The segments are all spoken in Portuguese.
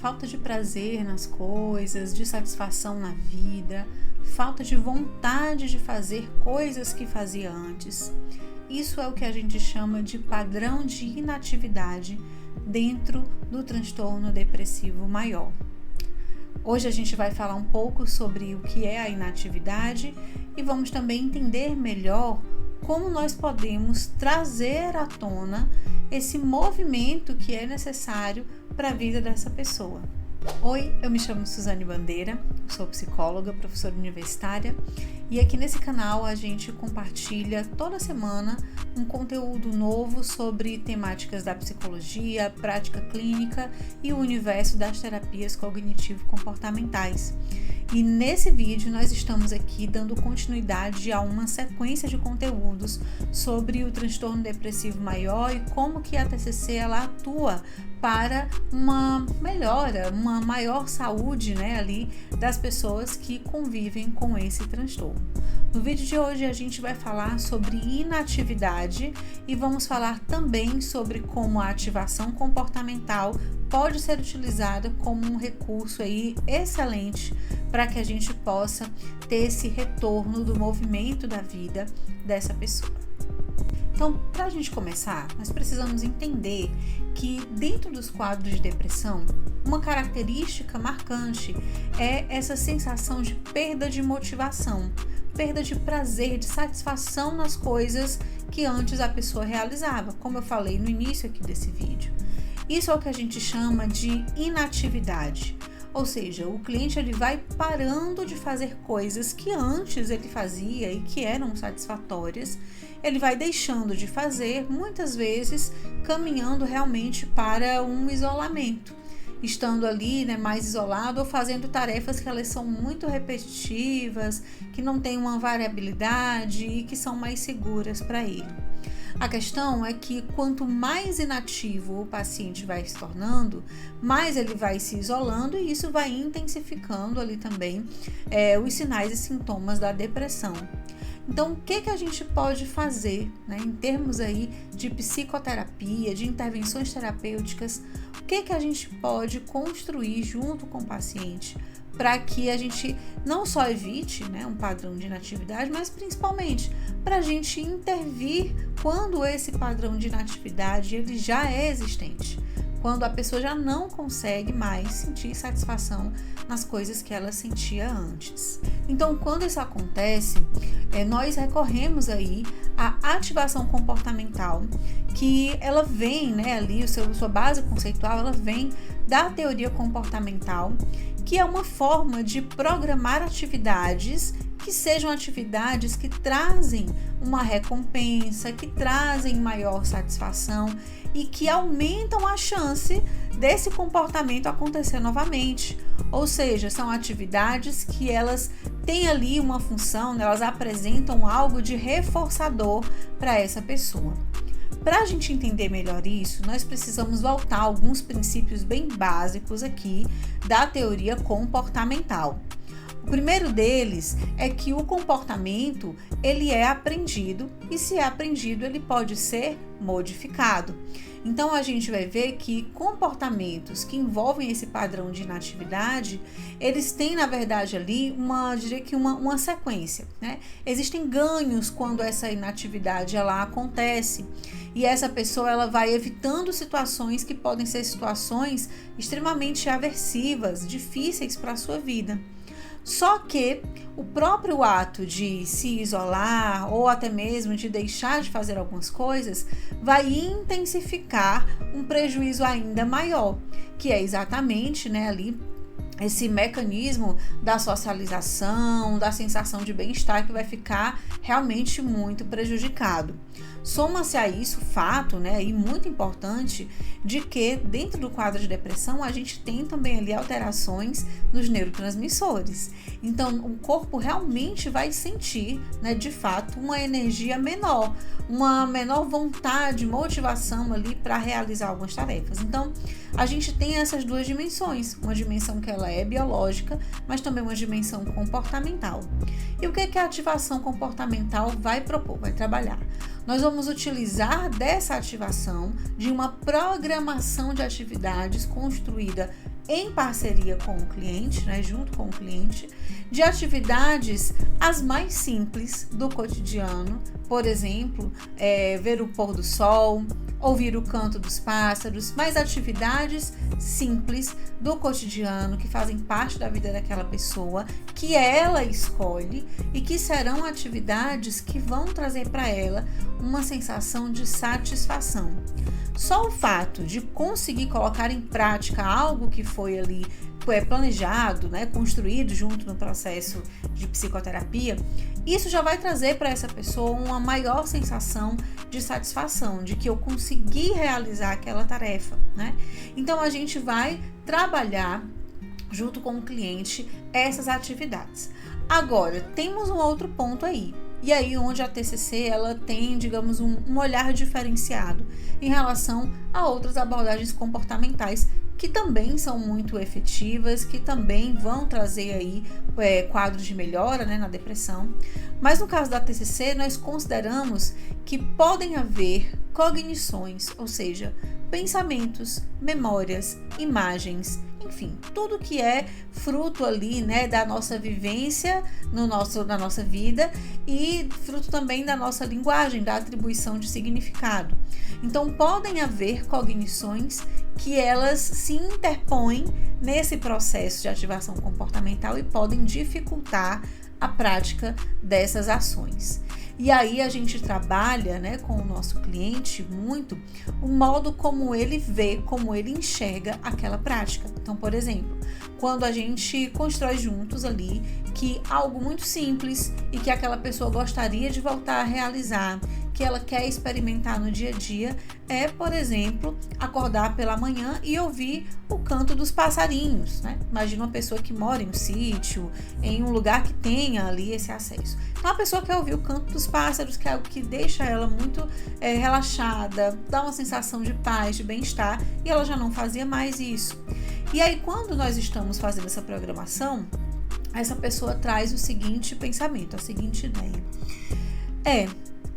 falta de prazer nas coisas, de satisfação na vida, falta de vontade de fazer coisas que fazia antes. Isso é o que a gente chama de padrão de inatividade dentro do transtorno depressivo maior. Hoje a gente vai falar um pouco sobre o que é a inatividade e vamos também entender melhor como nós podemos trazer à tona esse movimento que é necessário para a vida dessa pessoa. Oi, eu me chamo Suzane Bandeira, sou psicóloga, professora universitária e aqui nesse canal a gente compartilha toda semana um conteúdo novo sobre temáticas da psicologia, prática clínica e o universo das terapias cognitivo-comportamentais. E nesse vídeo nós estamos aqui dando continuidade a uma sequência de conteúdos sobre o transtorno depressivo maior e como que a TCC ela atua para uma melhora, uma maior saúde, ali das pessoas que convivem com esse transtorno. No vídeo de hoje a gente vai falar sobre inatividade e vamos falar também sobre como a ativação comportamental pode ser utilizada como um recurso aí excelente para que a gente possa ter esse retorno do movimento da vida dessa pessoa. Então, para a gente começar, nós precisamos entender que dentro dos quadros de depressão, uma característica marcante é essa sensação de perda de motivação, perda de prazer, de satisfação nas coisas que antes a pessoa realizava, como eu falei no início aqui desse vídeo. Isso é o que a gente chama de inatividade. Ou seja, o cliente ele vai parando de fazer coisas que antes ele fazia e que eram satisfatórias, ele vai deixando de fazer, muitas vezes caminhando realmente para um isolamento, estando ali mais isolado ou fazendo tarefas que elas são muito repetitivas, que não têm uma variabilidade e que são mais seguras para ele. A questão é que quanto mais inativo o paciente vai se tornando, mais ele vai se isolando e isso vai intensificando ali também os sinais e sintomas da depressão. Então, o que a gente pode fazer, em termos aí de psicoterapia, de intervenções terapêuticas, o que a gente pode construir junto com o paciente para que a gente não só evite um padrão de inatividade, mas principalmente para a gente intervir quando esse padrão de inatividade ele já é existente, quando a pessoa já não consegue mais sentir satisfação nas coisas que ela sentia antes. Então, quando isso acontece, nós recorremos aí à ativação comportamental, que ela vem, ali, sua base conceitual, ela vem da teoria comportamental, que é uma forma de programar atividades que sejam atividades que trazem uma recompensa, que trazem maior satisfação e que aumentam a chance desse comportamento acontecer novamente. Ou seja, são atividades que elas têm ali uma função, elas apresentam algo de reforçador para essa pessoa. Para a gente entender melhor isso, nós precisamos voltar a alguns princípios bem básicos aqui da teoria comportamental. O primeiro deles é que o comportamento ele é aprendido e se é aprendido ele pode ser modificado. Então a gente vai ver que comportamentos que envolvem esse padrão de inatividade, eles têm na verdade ali uma sequência, Existem ganhos quando essa inatividade ela acontece e essa pessoa ela vai evitando situações que podem ser situações extremamente aversivas, difíceis para a sua vida. Só que o próprio ato de se isolar ou até mesmo de deixar de fazer algumas coisas vai intensificar um prejuízo ainda maior, que é exatamente ali esse mecanismo da socialização, da sensação de bem-estar que vai ficar realmente muito prejudicado. Soma-se a isso o fato, e muito importante, de que dentro do quadro de depressão a gente tem também ali alterações nos neurotransmissores. Então o corpo realmente vai sentir, de fato, uma energia menor, uma menor vontade, motivação ali para realizar algumas tarefas. Então a gente tem essas duas dimensões, uma dimensão que ela é biológica, mas também uma dimensão comportamental. E o que a ativação comportamental vai propor, vai trabalhar? Nós vamos utilizar dessa ativação de uma programação de atividades construída em parceria com o cliente, né, junto com o cliente, de atividades as mais simples do cotidiano, por exemplo, ver o pôr do sol, ouvir o canto dos pássaros, mas atividades simples do cotidiano que fazem parte da vida daquela pessoa, que ela escolhe e que serão atividades que vão trazer para ela uma sensação de satisfação. Só o fato de conseguir colocar em prática algo que foi ali planejado, né, construído junto no processo de psicoterapia, isso já vai trazer para essa pessoa uma maior sensação de satisfação, de que eu consegui realizar aquela tarefa, né? Então a gente vai trabalhar junto com o cliente essas atividades. Agora, temos um outro ponto aí. E aí onde a TCC ela tem, digamos, um olhar diferenciado em relação a outras abordagens comportamentais que também são muito efetivas, que também vão trazer aí quadros de melhora, né, na depressão. Mas no caso da TCC, nós consideramos que podem haver cognições, ou seja, pensamentos, memórias, imagens, enfim, tudo que é fruto ali, né, da nossa vivência na nossa vida e fruto também da nossa linguagem, da atribuição de significado. Então, podem haver cognições que elas se interpõem nesse processo de ativação comportamental e podem dificultar a prática dessas ações. E aí a gente trabalha, né, com o nosso cliente muito o modo como ele vê, como ele enxerga aquela prática. Então, por exemplo, quando a gente constrói juntos ali que algo muito simples e que aquela pessoa gostaria de voltar a realizar, que ela quer experimentar no dia a dia, é, por exemplo, acordar pela manhã e ouvir o canto dos passarinhos, né? Imagina uma pessoa que mora em um sítio, em um lugar que tenha ali esse acesso. Então, a pessoa quer ouvir o canto dos pássaros, que é algo que deixa ela muito relaxada, dá uma sensação de paz, de bem-estar, e ela já não fazia mais isso. E aí, quando nós estamos fazendo essa programação, essa pessoa traz o seguinte pensamento, a seguinte ideia.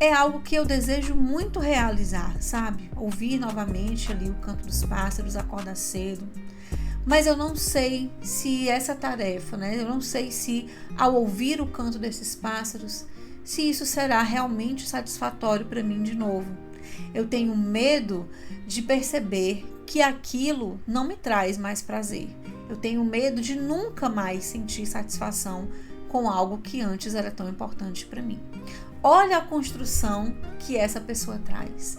É algo que eu desejo muito realizar, sabe? Ouvir novamente ali o canto dos pássaros, acordar cedo. Mas eu não sei se essa tarefa, né? Eu não sei se ao ouvir o canto desses pássaros, se isso será realmente satisfatório para mim de novo. Eu tenho medo de perceber que aquilo não me traz mais prazer. Eu tenho medo de nunca mais sentir satisfação com algo que antes era tão importante para mim. Olha a construção que essa pessoa traz.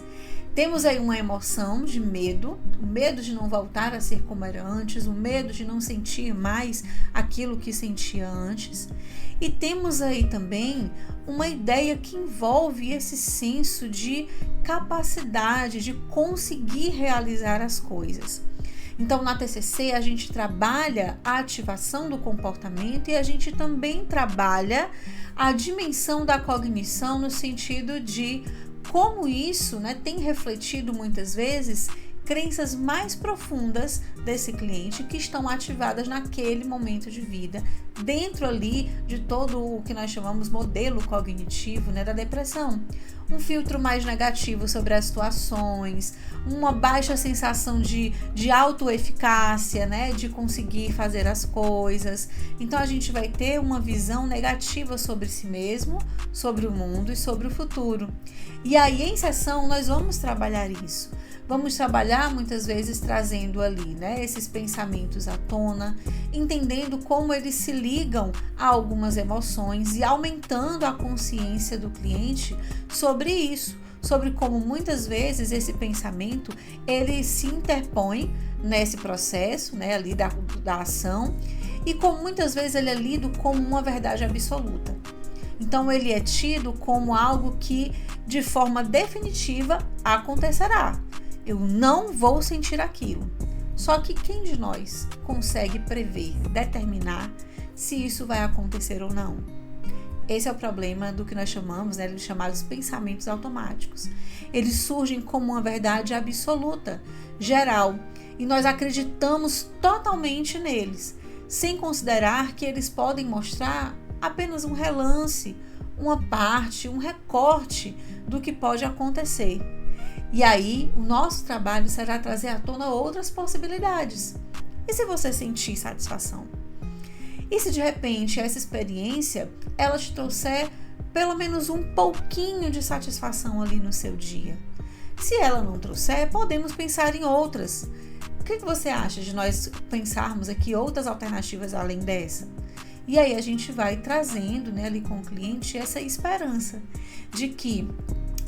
Temos aí uma emoção de medo, o medo de não voltar a ser como era antes, o medo de não sentir mais aquilo que sentia antes. E temos aí também uma ideia que envolve esse senso de capacidade de conseguir realizar as coisas. Então, na TCC, a gente trabalha a ativação do comportamento e a gente também trabalha a dimensão da cognição no sentido de como isso, né, tem refletido muitas vezes crenças mais profundas desse cliente que estão ativadas naquele momento de vida, dentro ali de todo o que nós chamamos modelo cognitivo, né, da depressão. Um filtro mais negativo sobre as situações, uma baixa sensação de autoeficácia, né, de conseguir fazer as coisas. Então a gente vai ter uma visão negativa sobre si mesmo, sobre o mundo e sobre o futuro. E aí em sessão nós vamos trabalhar isso. Vamos trabalhar muitas vezes trazendo ali, né, esses pensamentos à tona, entendendo como eles se ligam a algumas emoções e aumentando a consciência do cliente sobre isso, sobre como muitas vezes esse pensamento ele se interpõe nesse processo, né, ali da ação, e como muitas vezes ele é lido como uma verdade absoluta. Então ele é tido como algo que de forma definitiva acontecerá. Eu não vou sentir aquilo. Só que quem de nós consegue prever, determinar se isso vai acontecer ou não? Esse é o problema do que nós chamamos, né, de chamados pensamentos automáticos. Eles surgem como uma verdade absoluta, geral, e nós acreditamos totalmente neles, sem considerar que eles podem mostrar apenas um relance, uma parte, um recorte do que pode acontecer. E aí, o nosso trabalho será trazer à tona outras possibilidades. E se você sentir satisfação? E se de repente essa experiência, ela te trouxer pelo menos um pouquinho de satisfação ali no seu dia? Se ela não trouxer, podemos pensar em outras. O que você acha de nós pensarmos aqui outras alternativas além dessa? E aí a gente vai trazendo, né, ali com o cliente essa esperança de que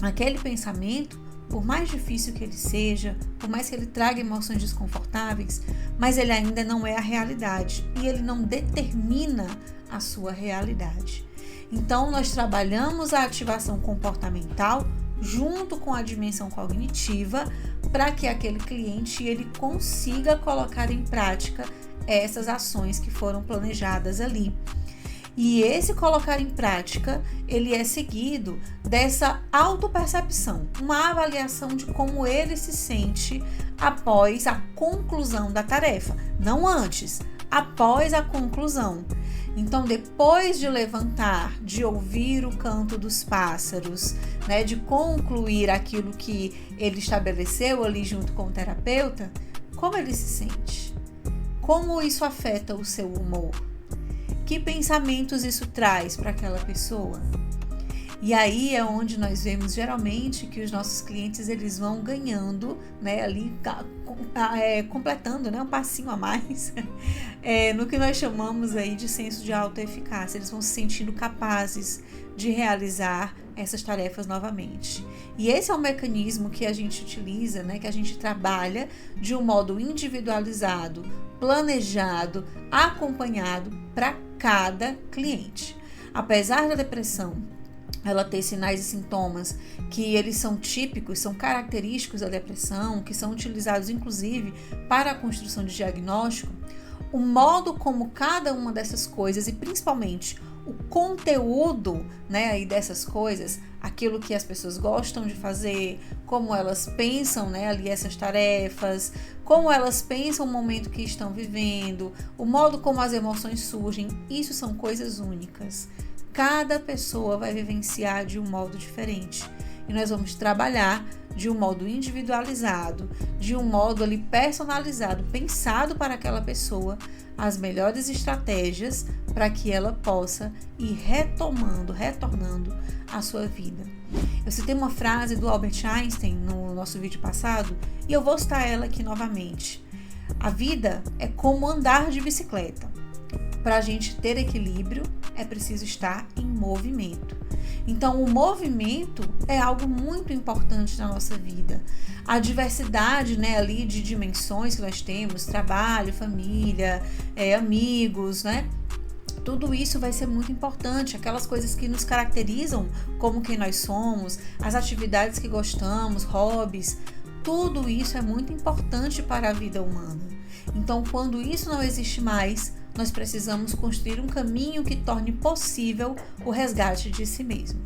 aquele pensamento, por mais difícil que ele seja, por mais que ele traga emoções desconfortáveis, mas ele ainda não é a realidade e ele não determina a sua realidade. Então, nós trabalhamos a ativação comportamental junto com a dimensão cognitiva para que aquele cliente ele consiga colocar em prática essas ações que foram planejadas ali. E esse colocar em prática, ele é seguido dessa autopercepção, uma avaliação de como ele se sente após a conclusão da tarefa, não antes, após a conclusão. Então, depois de levantar, de ouvir o canto dos pássaros, né, de concluir aquilo que ele estabeleceu ali junto com o terapeuta, como ele se sente? Como isso afeta o seu humor? Que pensamentos isso traz para aquela pessoa? E aí é onde nós vemos geralmente que os nossos clientes eles vão ganhando, né, ali completando, né, um passinho a mais no que nós chamamos aí de senso de autoeficácia. Eles vão se sentindo capazes de realizar essas tarefas novamente. E esse é um mecanismo que a gente utiliza, né, que a gente trabalha de um modo individualizado, planejado, acompanhado para cada cliente. Apesar da depressão ela ter sinais e sintomas que eles são típicos, são característicos da depressão, que são utilizados inclusive para a construção de diagnóstico, o modo como cada uma dessas coisas e principalmente o conteúdo, né, aí dessas coisas, aquilo que as pessoas gostam de fazer, como elas pensam, né, ali essas tarefas, como elas pensam o momento que estão vivendo, o modo como as emoções surgem, isso são coisas únicas. Cada pessoa vai vivenciar de um modo diferente e nós vamos trabalhar de um modo individualizado, de um modo ali personalizado, pensado para aquela pessoa, as melhores estratégias para que ela possa ir retornando a sua vida. Eu citei uma frase do Albert Einstein no nosso vídeo passado e eu vou citar ela aqui novamente. A vida é como andar de bicicleta. Para a gente ter equilíbrio, é preciso estar em movimento. Então, o movimento é algo muito importante na nossa vida. A diversidade, né, ali de dimensões que nós temos, trabalho, família, amigos, né? Tudo isso vai ser muito importante. Aquelas coisas que nos caracterizam como quem nós somos, as atividades que gostamos, hobbies, tudo isso é muito importante para a vida humana. Então, quando isso não existe mais, nós precisamos construir um caminho que torne possível o resgate de si mesmo.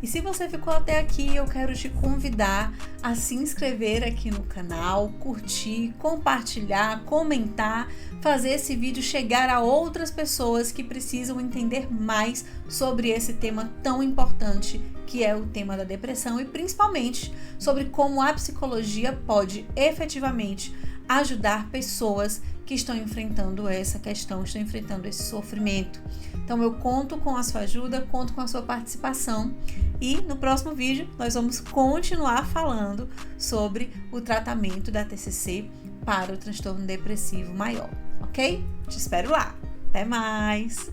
E se você ficou até aqui, eu quero te convidar a se inscrever aqui no canal, curtir, compartilhar, comentar, fazer esse vídeo chegar a outras pessoas que precisam entender mais sobre esse tema tão importante que é o tema da depressão e principalmente sobre como a psicologia pode efetivamente ajudar pessoas que estão enfrentando essa questão, estão enfrentando esse sofrimento. Então eu conto com a sua ajuda, conto com a sua participação e no próximo vídeo nós vamos continuar falando sobre o tratamento da TCC para o transtorno depressivo maior, ok? Te espero lá. Até mais!